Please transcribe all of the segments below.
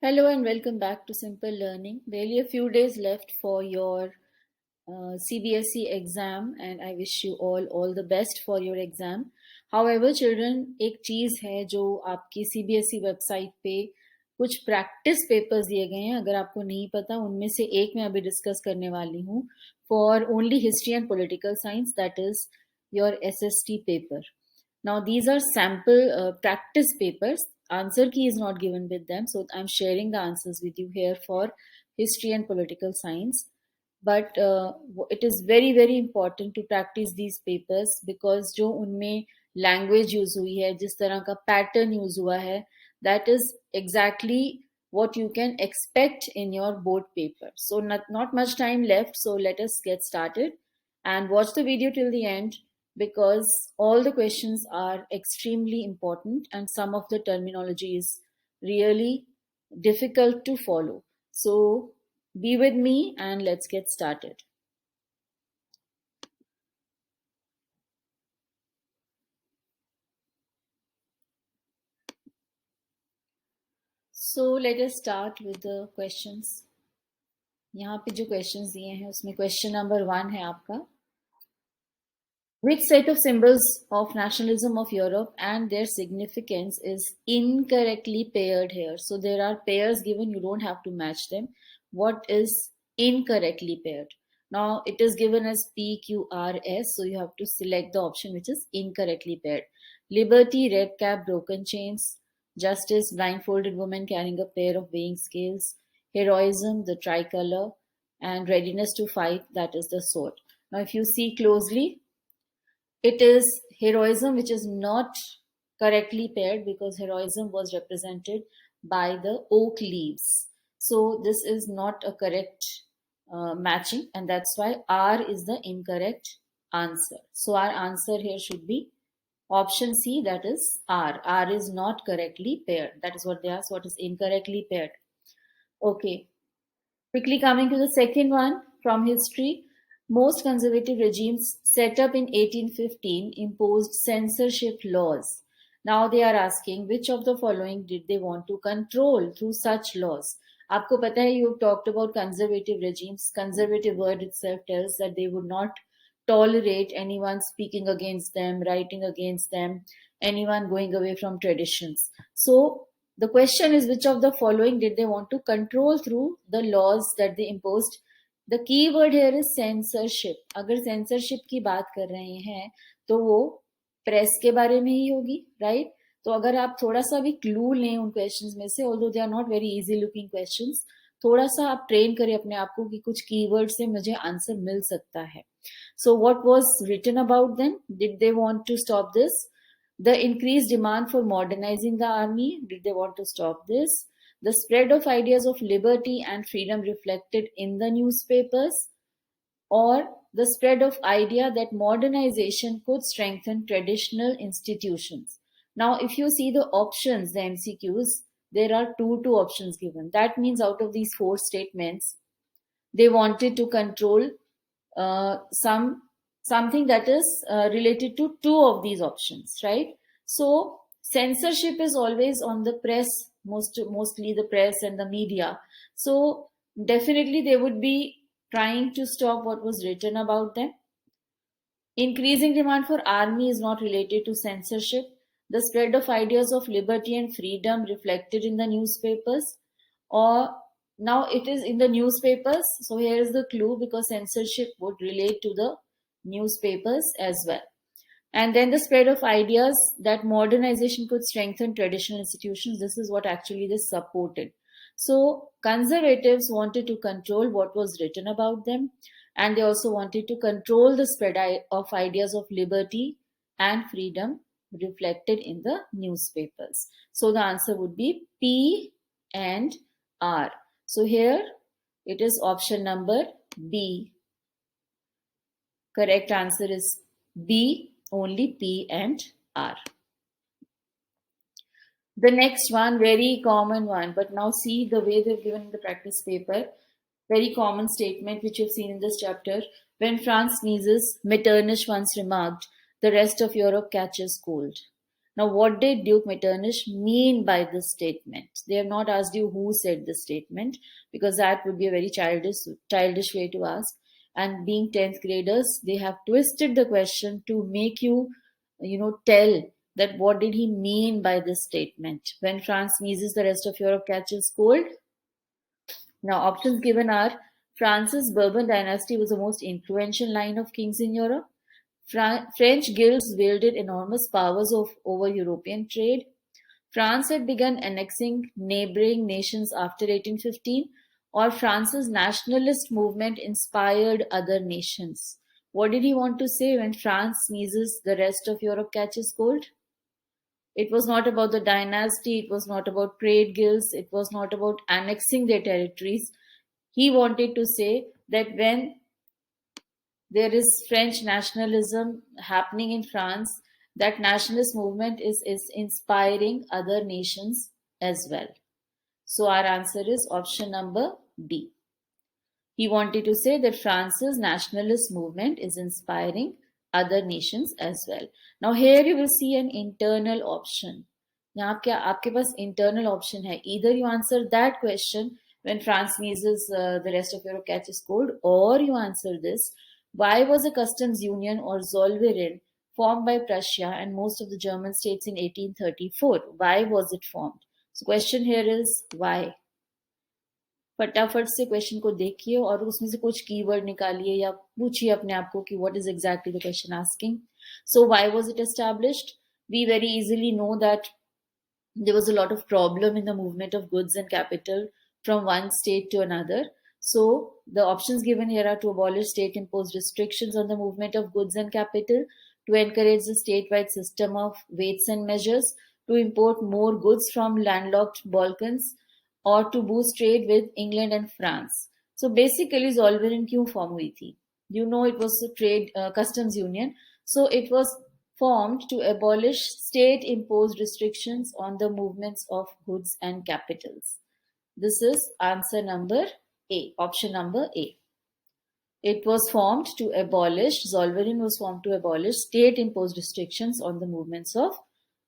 Hello and welcome back to Simple Learning. Barely a few days left for your CBSE exam, and I wish you all the best for your exam. However, children, एक चीज है जो आपकी CBSE website पे कुछ practice papers दिए गए हैं. अगर आपको नहीं पता, उनमें से एक मैं अभी डिस्कस करने वाली हूँ for only history and political science, that is your SST paper. Now, these are sample practice papers. Answer key is not given with them, so I'm sharing the answers with you here for history and political science. But it is very important to practice these papers because जो उनमें language use हुई है, जिस तरह का pattern use हुआ है, that is exactly what you can expect in your board paper. So not much time left, so let us get started and watch the video till the end because all the questions are extremely important and some of the terminology is really difficult to follow. So be with me and let's get started. So let us start with the questions. यहाँ पे जो questions दिए हैं उसमें question number 1 है आपका. Which set of symbols of nationalism of Europe and their significance is incorrectly paired here? So there are pairs given, you don't have to match them. What is incorrectly paired? Now it is given as PQRS, so you have to select the option which is incorrectly paired. Liberty, red cap, broken chains. Justice, blindfolded woman carrying a pair of weighing scales. Heroism, the tricolor. And readiness to fight, that is the sword. Now if you see closely, it is heroism which is not correctly paired because heroism was represented by the oak leaves. So this is not a correct matching, and that's why R is the incorrect answer. So our answer here should be option C, that is R. R is not correctly paired. That is what they ask, what is incorrectly paired. Okay. Quickly coming to the second one from history. Most conservative regimes set up in 1815 imposed censorship laws. Now they are asking which of the following did they want to control through such laws? आपको पता है, you talked about conservative regimes. Conservative word itself tells that they would not tolerate anyone speaking against them, writing against them, anyone going away from traditions. So the question is, which of the following did they want to control through the laws that they imposed? The key word here is censorship. अगर censorship की बात कर रहे हैं तो वो press के बारे में ही होगी, राइट? तो अगर आप थोड़ा सा भी क्लू लें उन क्वेश्चंस में से, although they are not very easy looking questions, थोड़ा सा आप ट्रेन करें अपने आप को कि कुछ कीवर्ड से मुझे आंसर मिल सकता है. So what was written about them? Did they want to stop this? The increased demand for modernizing the army, did they want to stop this? The spread of ideas of liberty and freedom reflected in the newspapers, or the spread of idea that modernization could strengthen traditional institutions. Now, if you see the options, the MCQs, there are two options given. That means out of these four statements, they wanted to control something that is related to two of these options, right? So censorship is always on the press, mostly the press and the media. So definitely they would be trying to stop what was written about them. Increasing demand for army is not related to censorship. The spread of ideas of liberty and freedom reflected in the newspapers, or now it is in the newspapers. So here is the clue, because censorship would relate to the newspapers as well. And then the spread of ideas that modernization could strengthen traditional institutions. This is what actually this supported. So conservatives wanted to control what was written about them, and they also wanted to control the spread of ideas of liberty and freedom reflected in the newspapers. So the answer would be P and R. So here it is option number B. Correct answer is B, only P and R. The next one, very common one, but now see the way they've given the practice paper. Very common statement which you've seen in this chapter. When France sneezes, Metternich once remarked, the rest of Europe catches cold. Now, what did Duke Metternich mean by this statement? They have not asked you who said the statement, because that would be a very childish way to ask. And being 10th graders, they have twisted the question to make you, tell that what did he mean by this statement. When France sneezes, the rest of Europe catches cold. Now, options given are: France's Bourbon dynasty was the most influential line of kings in Europe. French guilds wielded enormous powers over European trade. France had begun annexing neighboring nations after 1815, or France's nationalist movement inspired other nations. What did he want to say when France sneezes, the rest of Europe catches cold? It was not about the dynasty, it was not about trade guilds, it was not about annexing their territories. He wanted to say that when there is French nationalism happening in France, that nationalist movement is inspiring other nations as well. So our answer is option number B. He wanted to say that France's nationalist movement is inspiring other nations as well. Now here you will see an internal option. यहाँ क्या आपके पास internal option है. Either you answer that question, when France sneezes, the rest of Europe catches cold, or you answer this: why was a customs union, or Zollverein, formed by Prussia and most of the German states in 1834? Why was it formed? So question here is why. फटाफट से question को देखिए और उसमें से कुछ keyword निकालिए या पूछिए अपने आप को कि what is exactly the question asking. So why was it established? We very easily know that there was a lot of problem in the movement of goods and capital from one state to another. So the options given here are: to abolish state imposed restrictions on the movement of goods and capital, to encourage the statewide system of weights and measures, to import more goods from landlocked Balkans, or to boost trade with England and France. So basically Zollverein क्यों form हुई थी? You know, it was a trade customs union. So it was formed to abolish state imposed restrictions on the movements of goods and capitals. This is answer number A, option number A. It was formed to abolish, Zollverein was formed to abolish state imposed restrictions on the movements of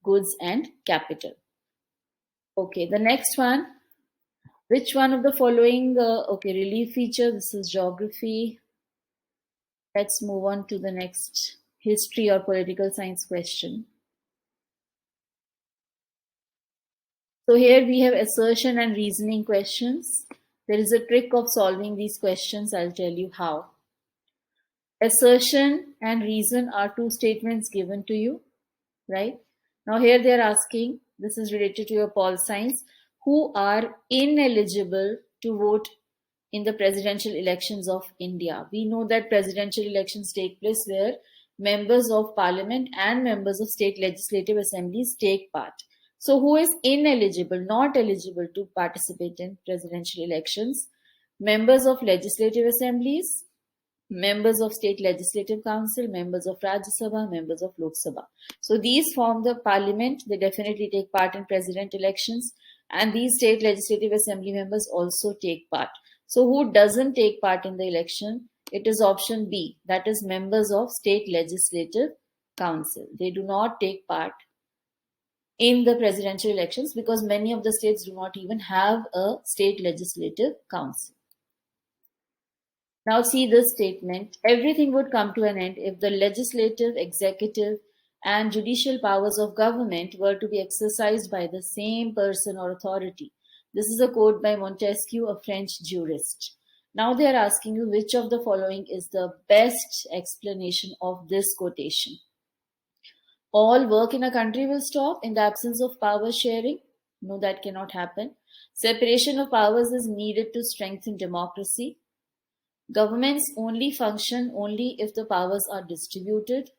goods and capital. Okay, the next one. Which one of the following, relief feature, this is geography. Let's move on to the next history or political science question. So here we have assertion and reasoning questions. There is a trick of solving these questions. I'll tell you how. Assertion and reason are two statements given to you, right? Now here they are asking, this is related to your pol science, who are ineligible to vote in the presidential elections of India. We know that presidential elections take place where members of parliament and members of state legislative assemblies take part. So who is ineligible, not eligible to participate in presidential elections? Members of legislative assemblies, members of state legislative council, members of Rajya Sabha, members of Lok Sabha. So these form the parliament. They definitely take part in president elections, and these state legislative assembly members also take part. So who doesn't take part in the election? It is option B, that is members of state legislative council. They do not take part in the presidential elections because many of the states do not even have a state legislative council. Now see this statement: everything would come to an end if the legislative, executive, and judicial powers of government were to be exercised by the same person or authority. This is a quote by Montesquieu, a French jurist. Now they are asking you which of the following is the best explanation of this quotation. All work in a country will stop in the absence of power sharing. No, that cannot happen. Separation of powers is needed to strengthen democracy. Governments only function only if the powers are distributed.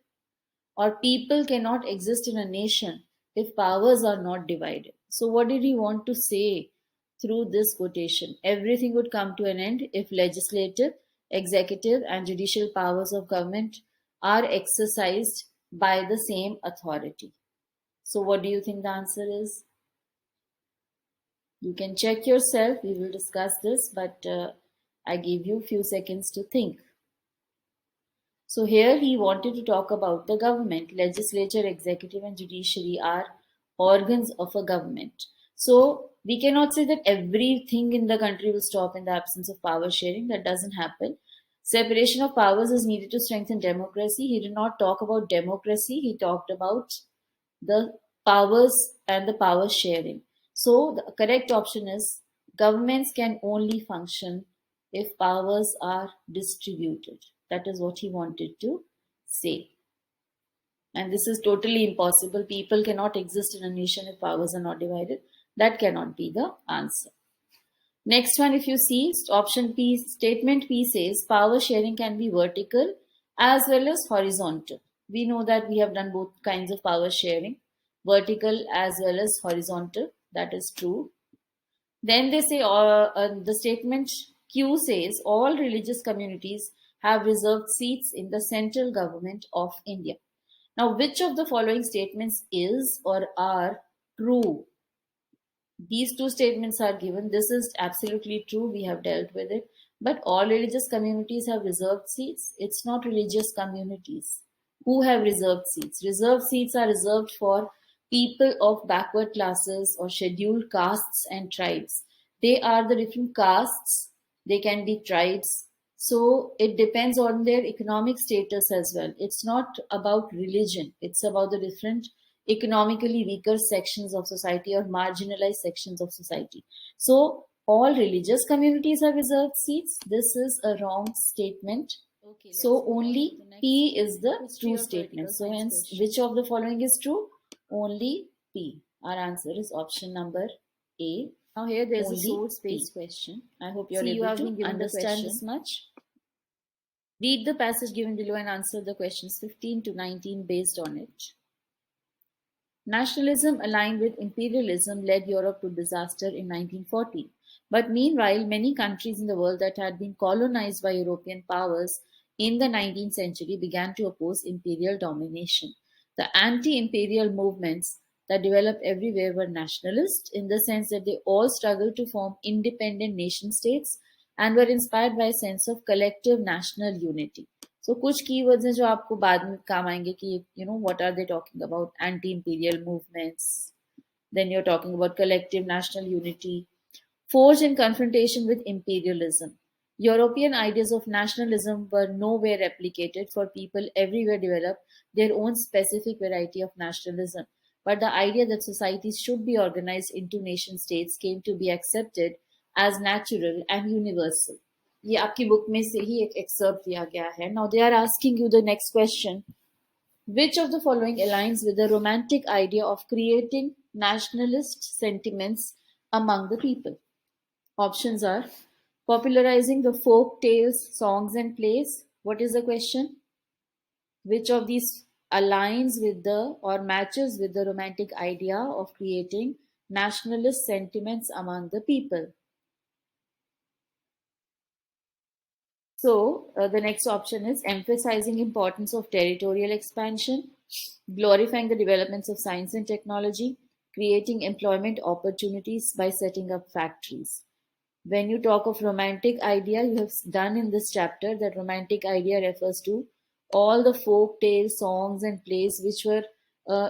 Or people cannot exist in a nation if powers are not divided. So what did he want to say through this quotation? Everything would come to an end if legislative, executive, and judicial powers of government are exercised by the same authority. So what do you think the answer is? You can check yourself. We will discuss this, but I give you a few seconds to think. So here he wanted to talk about the government. Legislature, executive, and judiciary are organs of a government. So we cannot say that everything in the country will stop in the absence of power sharing. That doesn't happen. Separation of powers is needed to strengthen democracy. He did not talk about democracy. He talked about the powers and the power sharing. So the correct option is governments can only function if powers are distributed. That is what he wanted to say. And this is totally impossible. People cannot exist in a nation if powers are not divided. That cannot be the answer. Next one, if you see option P, statement P says power sharing can be vertical as well as horizontal. We know that we have done both kinds of power sharing, vertical as well as horizontal. That is true. Then they say the statement Q says all religious communities have reserved seats in the central government of India. Now, which of the following statements is or are true? These two statements are given. This is absolutely true. We have dealt with it. But all religious communities have reserved seats. It's not religious communities who have reserved seats. Reserved seats are reserved for people of backward classes or scheduled castes and tribes. They are the different castes. They can be tribes. So it depends on their economic status as well. It's not about religion. It's about the different economically weaker sections of society or marginalized sections of society. So all religious communities have reserved seats. This is a wrong statement. Okay, so only P is the true statement. So hence, which of the following is true? Only P. Our answer is option number A. Now here there is a source-based question. I hope you are able to understand this much. Read the passage given below and answer the questions 15 to 19 based on it. Nationalism aligned with imperialism led Europe to disaster in 1940. But meanwhile, many countries in the world that had been colonized by European powers in the 19th century began to oppose imperial domination. The anti-imperial movements that developed everywhere were nationalist in the sense that they all struggled to form independent nation states and were inspired by a sense of collective national unity. So कुछ keywords हैं जो आपको बाद में काम आएंगे कि what are they talking about? Anti-imperial movements. Then you're talking about collective national unity. Forged in confrontation with imperialism. European ideas of nationalism were nowhere replicated, for people everywhere developed their own specific variety of nationalism. But the idea that societies should be organized into nation states came to be accepted as natural and universal. ये आपकी book में से ही एक excerpt दिया गया है. Now they are asking you the next question. Which of the following aligns with the romantic idea of creating nationalist sentiments among the people? Options are popularizing the folk tales, songs and plays. What is the question? Which of these aligns with the or matches with the romantic idea of creating nationalist sentiments among the people? So the next option is emphasizing importance of territorial expansion, glorifying the developments of science and technology, creating employment opportunities by setting up factories. When you talk of romantic idea, you have done in this chapter that romantic idea refers to all the folk tales, songs and plays which were,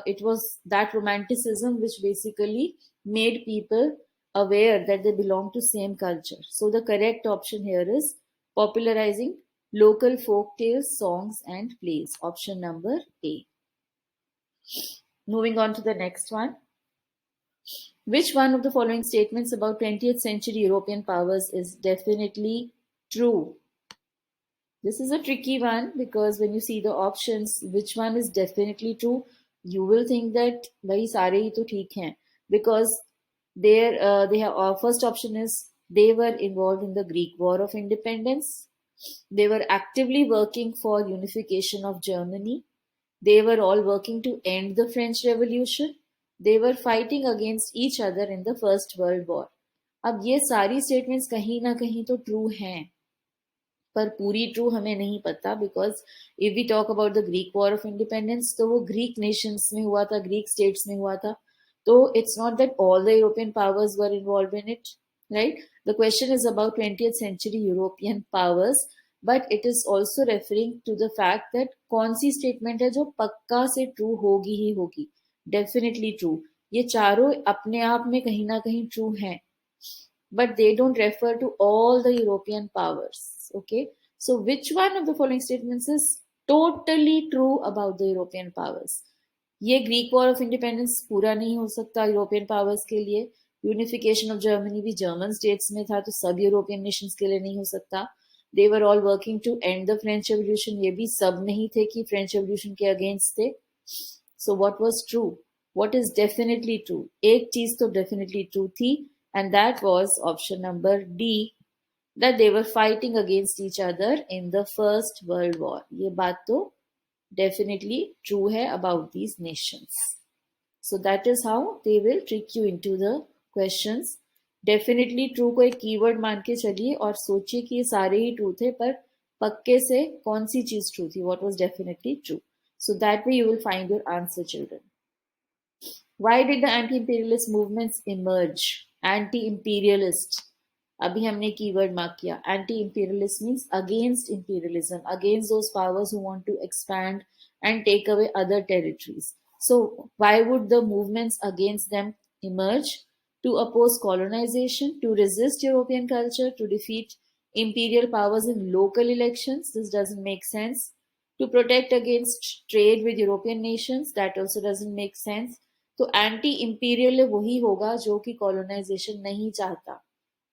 it was that romanticism which basically made people aware that they belong to same culture. So the correct option here is popularizing local folk tales, songs and plays. Option number A. Moving on to the next one. Which one of the following statements about 20th century European powers is definitely true? This is a tricky one because when you see the options, which one is definitely true, you will think that bhai sare hi to theek hain, because they have first option is they were involved in the Greek War of Independence. They were actively working for unification of Germany. They were all working to end the French Revolution. They were fighting against each other in the First World War. अब ये सारी statements कहीं ना कहीं तो true हैं, पर पूरी ट्रू हमें नहीं पता because if we talk about the Greek war of independence तो वो ग्रीक नेशंस में हुआ था, ग्रीक स्टेट्स में हुआ था. तो it's not that all the European powers were involve in it, right? The question is about 20th century European powers. But it is also referring to the fact that कौन सी statement है जो पक्का से ट्रू होगी ही होगी, definitely true. ये चारों अपने आप में कहीं ना कहीं ट्रू हैं, but they don't refer to all the European powers. Okay, so which one of the following statements is totally true about the European powers? ये ग्रीक वॉर ऑफ इंडिपेंडेंस पूरा नहीं हो सकता यूरोपियन पावर्स के लिए, unification of Germany भी German states में था तो सब यूरोपियन नेशंस के लिए नहीं हो सकता, they were all working to and the French Revolution, ये भी सब नहीं थे कि फ्रेंच रेवोल्यूशन के अगेंस्ट थे। So what was true, what is definitely true? एक चीज तो डेफिनेटली ट्रू थी, and that was option number D, that they were fighting against each other in the First World War. ये बात तो definitely true है about these nations. So that is how they will trick you into the questions. Definitely true को एक keyword मान के चलिए और सोचिए कि ये सारे ही ट्रू थे, पर पक्के से कौन सी चीज ट्रू थी, what was definitely true. So that way you will find your answer, children. Why did the anti-imperialist movements emerge? Anti-imperialist, अभी हमने कीवर्ड मार्क किया. Anti-imperialist means against imperialism, against those powers who want to expand and take away other territories. So why would the movements against them emerge? To oppose colonization, to resist European culture, to defeat imperial powers in local elections. This doesn't make sense. To protect against trade with European nations. That also doesn't make sense. तो anti imperial वही होगा जो कि colonisation नहीं चाहता,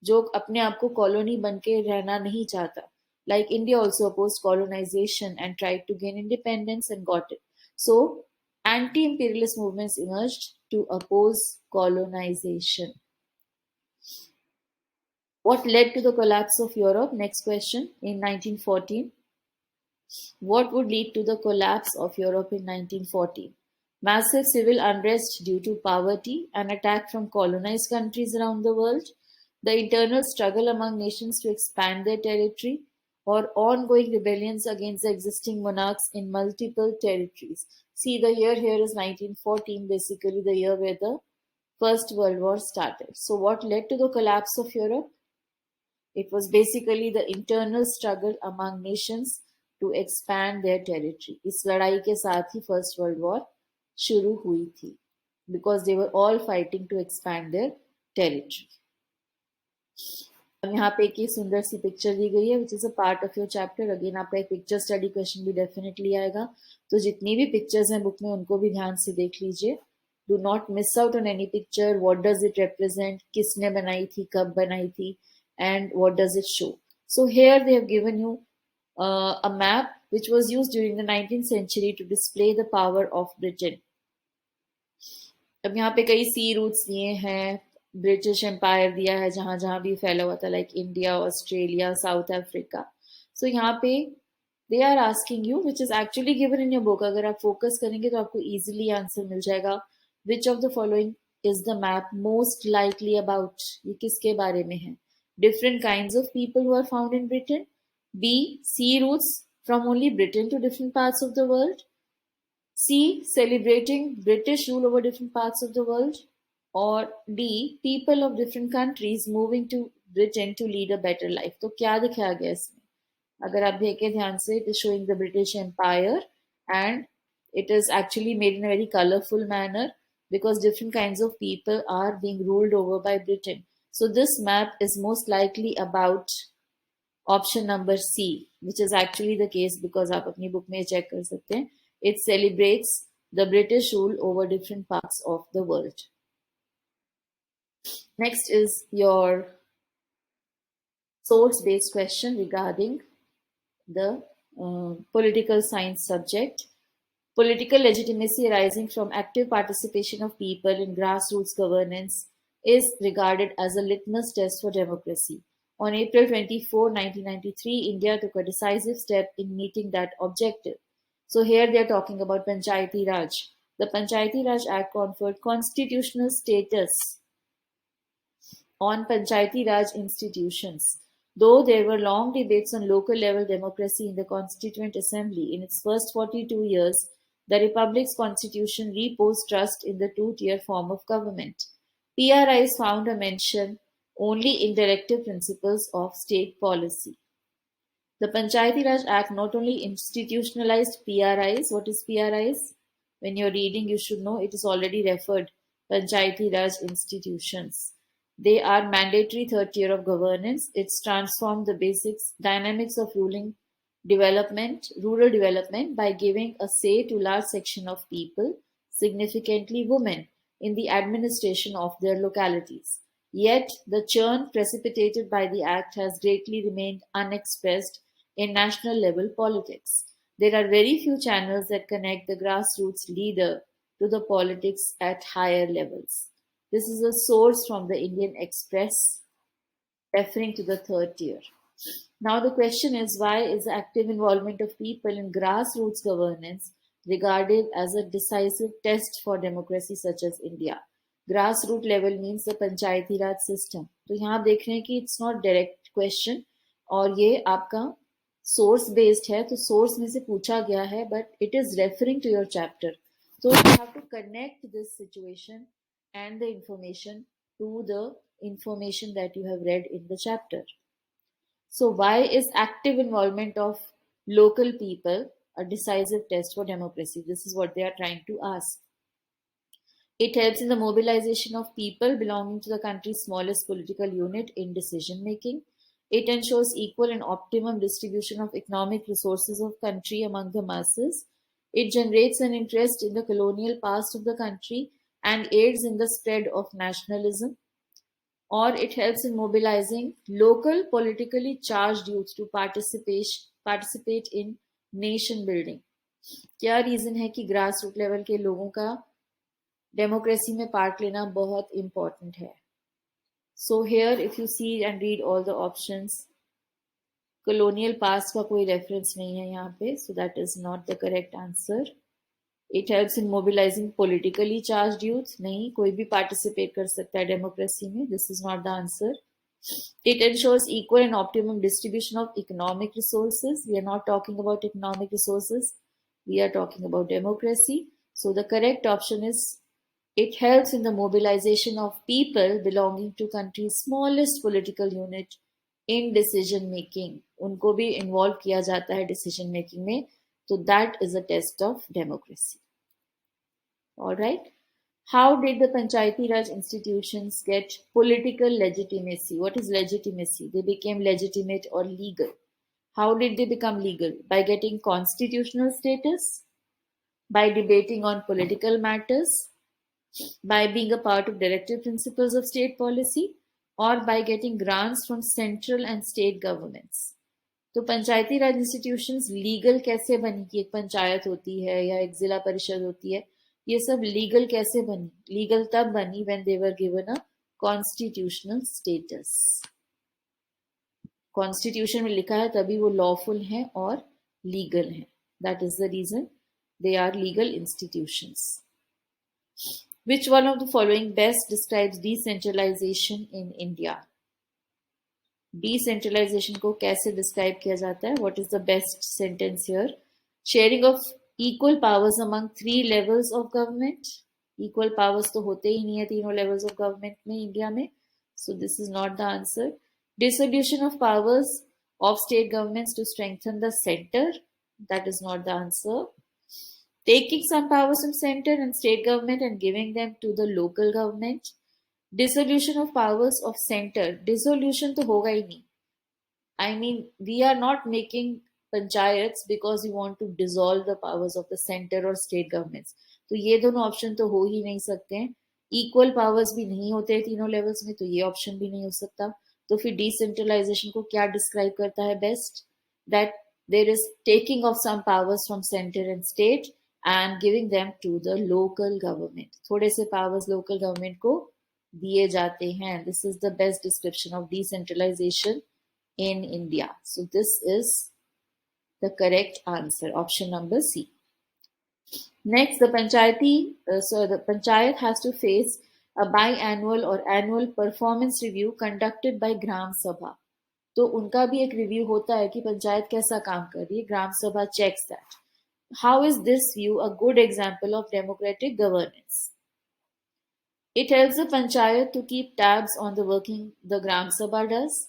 जो अपने आप को कॉलोनी बन के रहना नहीं चाहता. Like India also oppose colonization and tried to gain independence and got it. So anti imperialist movements emerged to oppose colonization. What led to the collapse of Europe? Next question. In 1914. What would lead to the collapse of Europe in 1914? Massive civil unrest due to poverty, an attack from colonized countries around the world, the internal struggle among nations to expand their territory, or ongoing rebellions against the existing monarchs in multiple territories. See, the year here is 1914, basically the year where the First World War started. So what led to the collapse of Europe? It was basically the internal struggle among nations to expand their territory. इस लड़ाई के साथ ही First World War शुरू हुई थी, because they were all fighting to expand their territory. अब यहाँ पे एक सुंदर सी पिक्चर दी गई है which is a part of your chapter. Again आपका एक पिक्चर स्टडी क्वेश्चन भी डेफिनेटली आएगा, तो जितनी भी पिक्चर्स हैं बुक में उनको भी ध्यान से देख लीजिए. Do not miss out on any picture. What does it represent, किसने बनाई थी, कब बनाई थी, and what does it show. So here they have given you a map which was used during the 19th century to display the power of Britain. अब यहाँ पे कई सी रूट्स दिए हैं, ब्रिटिश एम्पायर दिया है जहां जहां भी फैला हुआ था, like India, Australia, South Africa. So यहाँ पे they are asking you, which is actually given in your book. अगर आप फोकस करेंगे तो आपको इजीली आंसर मिल जाएगा. Which of the following is the map most likely about, ये किसके बारे में है? Different kinds of people who are found in Britain. B. Sea routes from only Britain to different parts of the world. C. Celebrating British rule over different parts of the world. Or D. People of different countries moving to Britain to lead a better life. तो क्या दिखाया गया इसमें? अगर आप देखें ध्यान से, it is showing the British Empire and it is actually made in a very colorful manner because different kinds of people are being ruled over by Britain. So this map is most likely about option number C, which is actually the case because आप अपनी book में check कर सकते हैं. It celebrates the British rule over different parts of the world. Next is your source-based question regarding the political science subject. Political legitimacy arising from active participation of people in grassroots governance is regarded as a litmus test for democracy. On April 24, 1993, India took a decisive step in meeting that objective. So here they are talking about Panchayati Raj. The Panchayati Raj Act conferred constitutional status on Panchayati Raj institutions. Though there were long debates on local level democracy in the Constituent Assembly, in its first 42 years, the Republic's constitution reposed trust in the two-tier form of government. PRIs found a mention only in directive principles of state policy. The Panchayati Raj Act not only institutionalized PRIs. What is PRIs? When you're reading, you should know it is already referred. Panchayati Raj institutions. They are mandatory third tier of governance. It's transformed the basics dynamics of rural development by giving a say to large section of people, significantly women, in the administration of their localities. Yet, the churn precipitated by the act has greatly remained unexpressed in national level politics. There are very few channels that connect the grassroots leader to the politics at higher levels. This is a source from the Indian Express referring to the third tier. Now, the question is, why is the active involvement of people in grassroots governance regarded as a decisive test for democracy such as India? Grassroots level means the Panchayati Raj system. तो यहाँ आप देख रहे हैं कि it's not direct question और ये आपका source based है, तो source में से पूछा गया है, but it is referring to your chapter. So you have to connect this situation and the information to the information that you have read in the chapter. So why is active involvement of local people a decisive test for democracy? This is what they are trying to ask. It helps in the mobilization of people belonging to the country's smallest political unit in decision making. It ensures equal and optimum distribution of economic resources of country among the masses. It generates an interest in the colonial past of the country and aids in the spread of nationalism. Or it helps in mobilizing local politically charged youth to participate in nation building. क्या reason है कि grass root level के लोगों का democracy में part लेना बहुत important है? So here if you see and read all the options, colonial past का कोई रेफरेंस नहीं है यहाँ पे, so that is not the correct answer. It helps in mobilizing politically charged youth. नहीं, कोई भी participate कर सकता है democracy में. This is not the answer. It ensures equal and optimum distribution of economic resources. We are not talking about economic resources. We are talking about democracy. So the correct option is it helps in the mobilization of people belonging to country's smallest political unit in decision making. उनको भी involve किया जाता है decision making में. So that is a test of democracy. All right. How did the Panchayati Raj institutions get political legitimacy? What is legitimacy? They became legitimate or legal. How did they become legal? By getting constitutional status, by debating on political matters, by being a part of directive principles of state policy, or by getting grants from central and state governments. तो पंचायती राज institutions legal कैसे बनी कि एक पंचायत होती है या एक जिला परिषद होती है? ये सब लीगल कैसे बनी? लीगल तब बनी when they were given a constitutional status. Constitution में लिखा है तभी वो लॉफुल हैं और लीगल हैं. That is the reason they are legal institutions. Which one of the following best describes decentralization in India? Decentralization को कैसे describe किया जाता है? What is the best sentence here? Sharing of equal powers among 3 levels of government. Equal powers तो होते ही नहीं है तीनों levels of government में इंडिया में. So this is not the answer. Dissolution of powers of state governments to strengthen the center. That is not the answer. Taking some powers from center and state government and giving them to the local government. Dissolution of powers of center. Dissolution तो होगा ही नहीं. I mean, we are not making panchayats because we want to dissolve the powers of the center or state governments. तो ये दोनों option तो हो ही नहीं सकते हैं. Equal powers भी नहीं होते हैं तीनों levels में, तो ये ऑप्शन भी नहीं हो सकता. तो फिर decentralization को क्या describe करता है best? That there is taking of some powers from center and state and giving them to the local government. थोड़े से powers local government को दिए जाते हैं. This is the best description of decentralization in India. So this is the correct answer, option number C. Next, the panchayat has to face a biannual or annual performance review conducted by Gram Sabha. तो उनका भी एक review होता है कि पंचायत कैसा काम कर रही है. ग्राम सभा checks that. How is this view a good example of democratic governance? It helps the panchayat to keep tabs on the working the Gram Sabha does.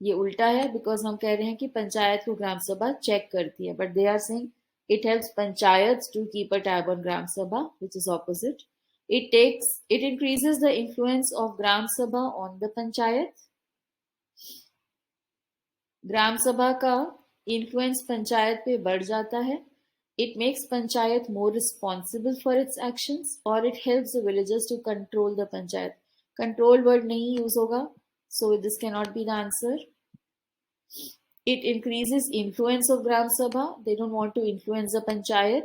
ये उल्टा है बिकॉज हम कह रहे हैं कि पंचायत को ग्राम सभा चेक करती है, but they are saying it helps panchayats to keep a tab on gram sabha, which is opposite. It increases the influence of gram sabha on the panchayat. ग्राम सभा का इन्फ्लुएंस पंचायत पे बढ़ जाता है. It makes panchayat more responsible for its actions, or it helps the villagers to control the panchayat. Control word नहीं use होगा, so this cannot be the answer. It increases influence of Gram Sabha. They don't want to influence the panchayat.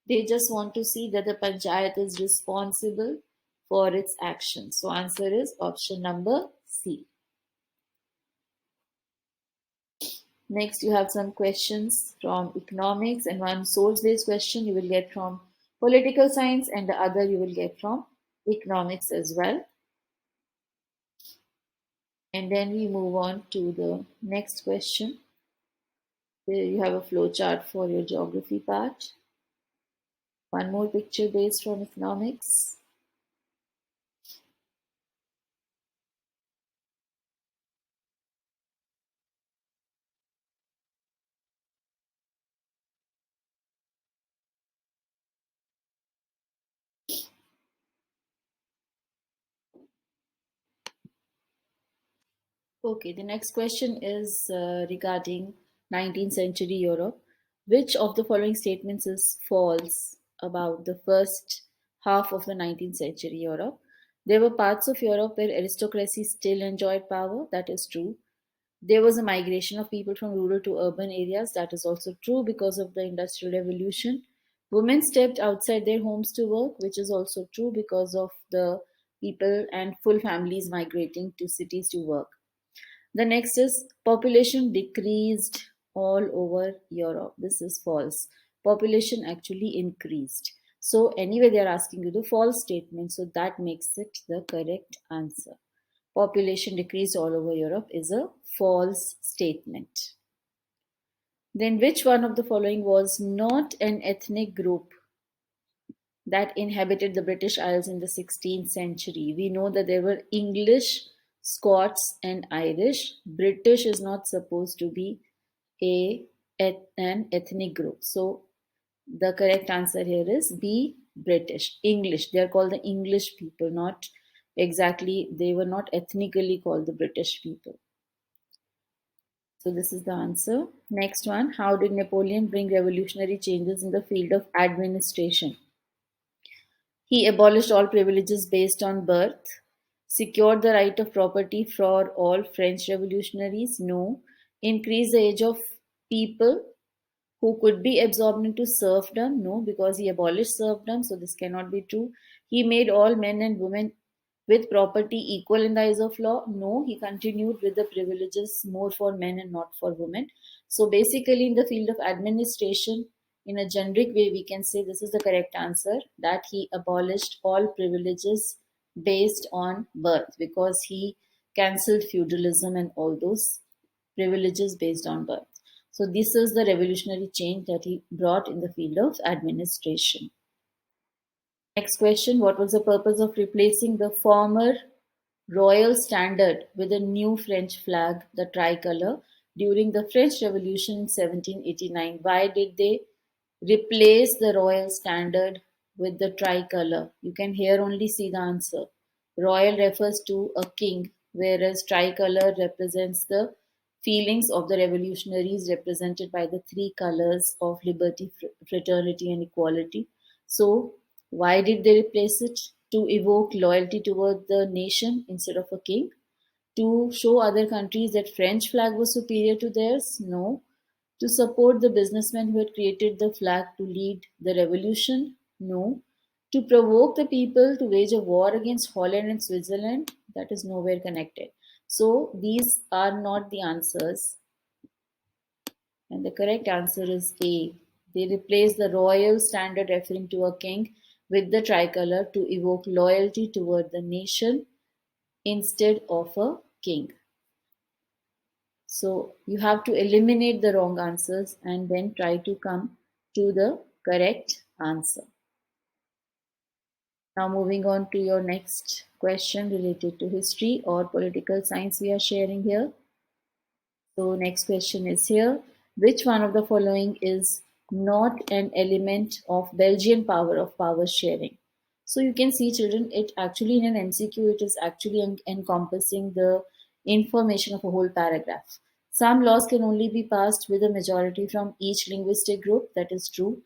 They just want to see that the panchayat is responsible for its actions. So answer is option number C. Next, you have some questions from economics, and one source-based question you will get from political science, and the other you will get from economics as well. And then we move on to the next question. There you have a flow chart for your geography part. One more picture based from economics. Okay, the next question is regarding 19th century Europe. Which of the following statements is false about the first half of the 19th century Europe? There were parts of Europe where aristocracy still enjoyed power. That is true. There was a migration of people from rural to urban areas. That is also true because of the Industrial Revolution. Women stepped outside their homes to work, which is also true because of the people and full families migrating to cities to work. The next is population decreased all over Europe. This is false. Population actually increased. So anyway, they are asking you the false statement. So that makes it the correct answer. Population decreased all over Europe is a false statement. Then which one of the following was not an ethnic group that inhabited the British Isles in the 16th century? We know that there were English, Scots, and Irish. British is not supposed to be an ethnic group. So the correct answer here is B, British. English. They are called the English people, not exactly, they were not ethnically called the British people. So this is the answer. Next one, how did Napoleon bring revolutionary changes in the field of administration? He abolished all privileges based on birth, secured the right of property for all French revolutionaries. No. Increased the age of people who could be absorbed into serfdom. No, because he abolished serfdom, so this cannot be true. He made all men and women with property equal in the eyes of law. No, he continued with the privileges more for men and not for women. So basically, in the field of administration, in a generic way, we can say this is the correct answer, that he abolished all privileges based on birth, because he cancelled feudalism and all those privileges based on birth. So this is the revolutionary change that he brought in the field of administration. Next question, what was the purpose of replacing the former royal standard with a new French flag, the tricolor, during the French Revolution in 1789? Why did they replace the royal standard with the tricolor? You can here only see the answer. Royal refers to a king, whereas tricolor represents the feelings of the revolutionaries represented by the three colors of liberty, fraternity, and equality. So, why did they replace it? To evoke loyalty toward the nation instead of a king? To show other countries that French flag was superior to theirs? No. To support the businessmen who had created the flag to lead the revolution? No. To provoke the people to wage a war against Holland and Switzerland? That is nowhere connected. So these are not the answers. And the correct answer is A. They replaced the royal standard referring to a king with the tricolor to evoke loyalty toward the nation instead of a king. So you have to eliminate the wrong answers and then try to come to the correct answer. Now moving on to your next question related to history or political science we are sharing here. So next question is here. Which one of the following is not an element of Belgian power of power sharing? So you can see, children, it actually in an MCQ, it is actually encompassing the information of a whole paragraph. Some laws can only be passed with a majority from each linguistic group. That is true.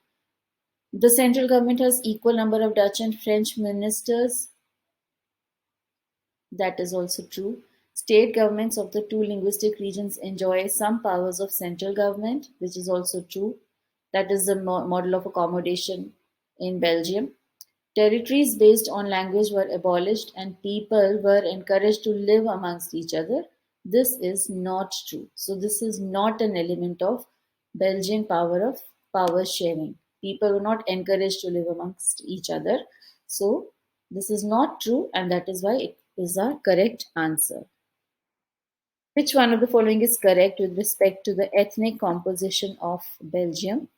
The central government has equal number of Dutch and French ministers. That is also true. State governments of the two linguistic regions enjoy some powers of central government, which is also true. That is the model of accommodation in Belgium. Territories based on language were abolished and people were encouraged to live amongst each other. This is not true. So, this is not an element of Belgian power of power sharing. People were not encouraged to live amongst each other. So, this is not true, and that is why it is our correct answer. Which one of the following is correct with respect to the ethnic composition of Belgium?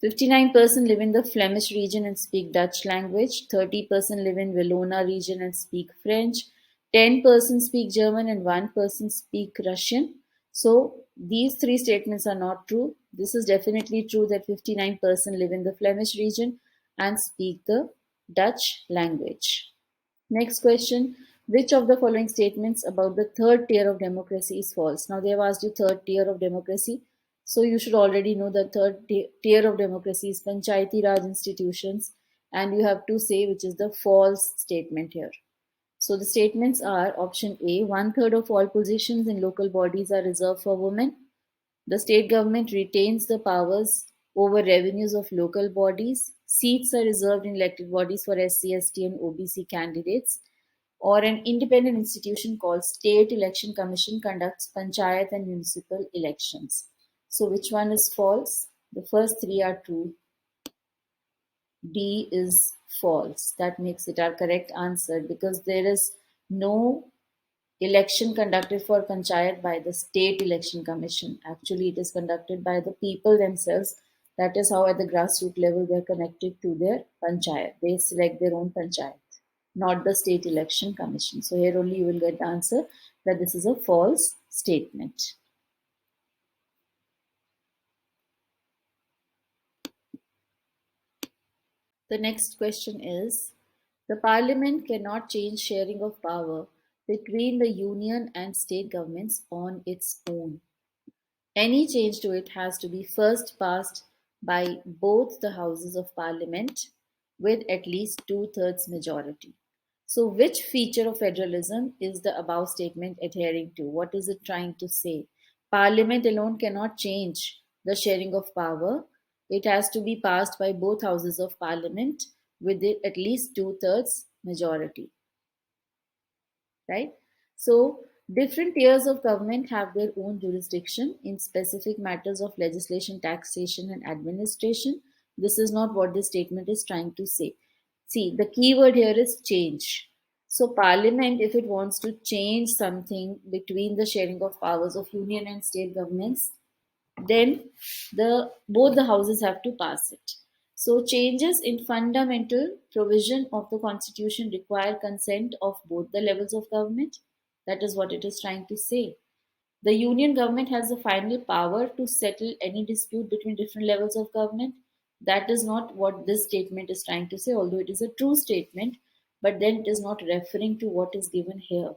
59% live in the Flemish region and speak Dutch language. 30% live in Wallona region and speak French. 10% speak German and 1% speak Russian. So these three statements are not true. This is definitely true that 59% live in the Flemish region and speak the Dutch language. Next question. Which of the following statements about the third tier of democracy is false? Now they have asked you third tier of democracy. So you should already know the third tier of democracy is Panchayati Raj institutions, and you have to say which is the false statement here. So the statements are option A, 1/3 of all positions in local bodies are reserved for women. The state government retains the powers over revenues of local bodies. Seats are reserved in elected bodies for SC, ST, and OBC candidates. Or an independent institution called State Election Commission conducts panchayat and municipal elections. So which one is false? The first three are true. D is false. That makes it our correct answer because there is no election conducted for panchayat by the State Election Commission. Actually, it is conducted by the people themselves. That is how at the grassroots level they are connected to their panchayat. They select their own panchayat, not the State Election Commission. So here only you will get the answer that this is a false statement. The next question is, the parliament cannot change sharing of power between the union and state governments on its own. Any change to it has to be first passed by both the houses of parliament with at least two-thirds majority. So, which feature of federalism is the above statement adhering to? What is it trying to say? Parliament alone cannot change the sharing of power. It has to be passed by both houses of parliament with at least two-thirds majority, right? So, different tiers of government have their own jurisdiction in specific matters of legislation, taxation, and administration. This is not what this statement is trying to say. See, the key word here is change. So, Parliament, if it wants to change something between the sharing of powers of union and state governments, then both the houses have to pass it. So changes in fundamental provision of the constitution require consent of both the levels of government. That is what it is trying to say. The union government has the final power to settle any dispute between different levels of government. That is not what this statement is trying to say, although it is a true statement, but then it is not referring to what is given here.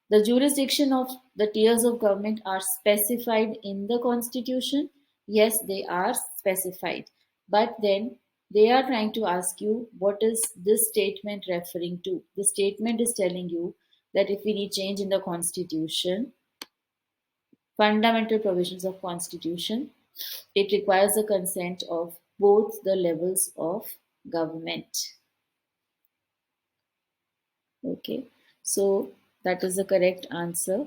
The jurisdiction of the tiers of government are specified in the constitution. Yes, they are specified. But then they are trying to ask you what is this statement referring to? The statement is telling you that if we need change in the constitution, fundamental provisions of constitution, it requires the consent of both the levels of government. Okay, so that is the correct answer.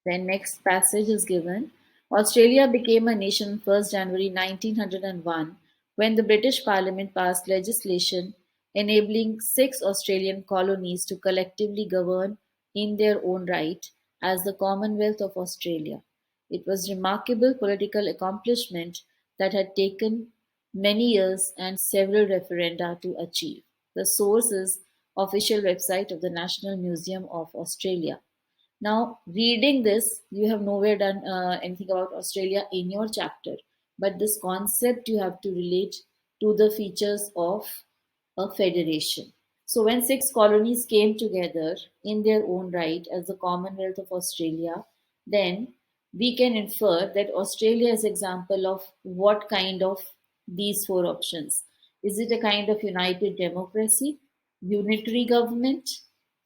Then next passage is given. Australia became a nation on 1st January 1901 when the British Parliament passed legislation enabling 6 Australian colonies to collectively govern in their own right as the Commonwealth of Australia. It was a remarkable political accomplishment that had taken many years and several referenda to achieve. The source is official website of the National Museum of Australia. Now, reading this, you have nowhere done anything about Australia in your chapter, but this concept you have to relate to the features of a federation. So, when six colonies came together in their own right as the Commonwealth of Australia, then we can infer that Australia is example of what kind of these four options. Is it a kind of united democracy, unitary government,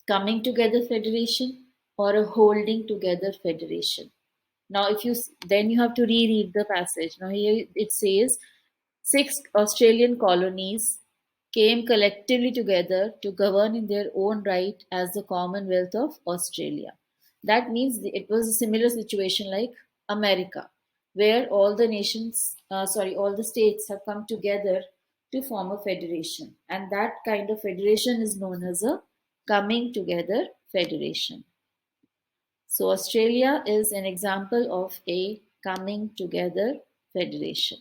coming together federation, or a holding together federation? Now, if you then you have to reread the passage. Now here it says six Australian colonies came collectively together to govern in their own right as the Commonwealth of Australia. That means it was a similar situation like America, where all the all the states have come together to form a federation, and that kind of federation is known as a coming together federation. So Australia is an example of a coming together federation.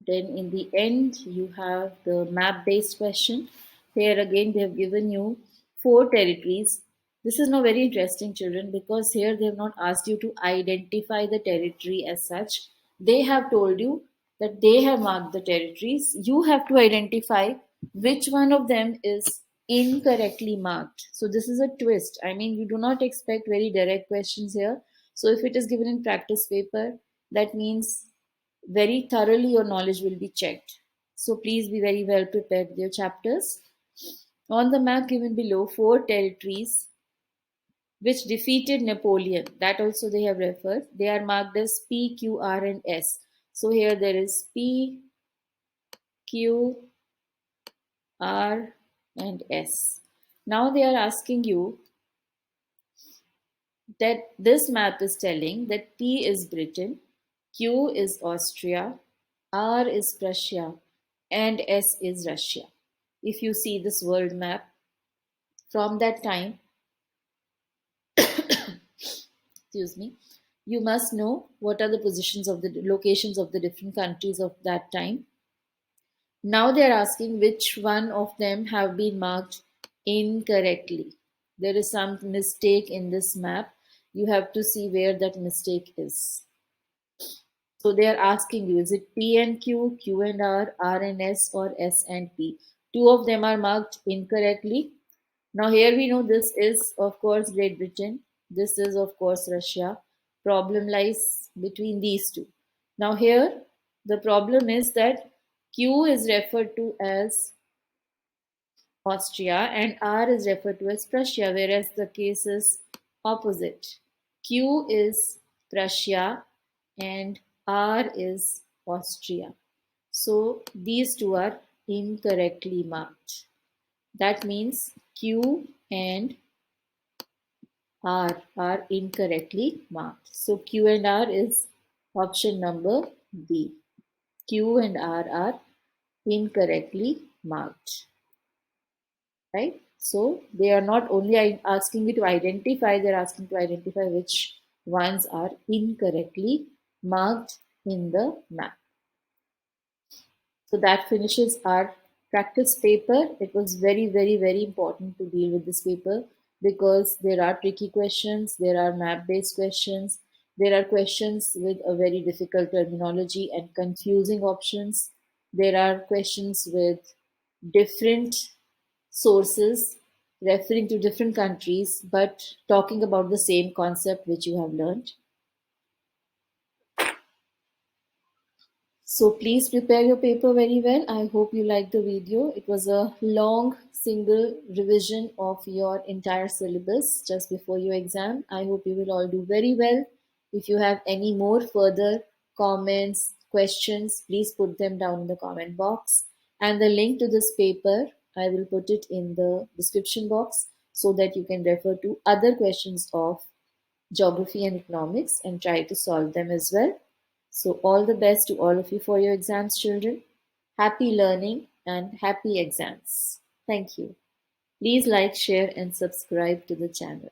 Then in the end, you have the map-based question. Here again, they have given you four territories. This is now very interesting, children, because here they have not asked you to identify the territory as such. They have told you that they have marked the territories. You have to identify which one of them is incorrectly marked. So this is a twist. I mean, you do not expect very direct questions here. So if it is given in practice paper, that means very thoroughly your knowledge will be checked. So please be very well prepared with your chapters. On the map given below, four territories which defeated Napoleon, that also they have referred. They are marked as P, Q, R, and S. So here there is P, Q, R, and S. Now they are asking you that this map is telling that P is Britain, Q is Austria, R is Prussia, and S is Russia. If you see this world map, from that time, excuse me, you must know what are the positions of the locations of the different countries of that time. Now they are asking which one of them have been marked incorrectly. There is some mistake in this map. You have to see where that mistake is. So they are asking you, is it P and Q, Q and R and S, or S and P? Two of them are marked incorrectly. Now here we know this is of course Great Britain. This is of course Russia. Problem lies between these two. Now here the problem is that Q is referred to as Austria and R is referred to as Prussia, whereas the case is opposite. Q is Prussia and R is Austria. So these two are incorrectly marked. That means Q and R are incorrectly marked. So Q and R is option number B. Q and R are incorrectly marked. Right? So they are not only asking you to identify, they're asking to identify which ones are incorrectly marked in the map. So that finishes our practice paper. It was very, very, very important to deal with this paper because there are tricky questions, there are map-based questions, there are questions with a very difficult terminology and confusing options. There are questions with different sources referring to different countries but talking about the same concept which you have learned. So please prepare your paper very well. I hope you liked the video. It was a long single revision of your entire syllabus just before your exam. I hope you will all do very well. If you have any more further comments, questions, please put them down in the comment box. And the link to this paper, I will put it in the description box so that you can refer to other questions of geography and economics and try to solve them as well. So all the best to all of you for your exams, children. Happy learning and happy exams. Thank you. Please like, share and subscribe to the channel.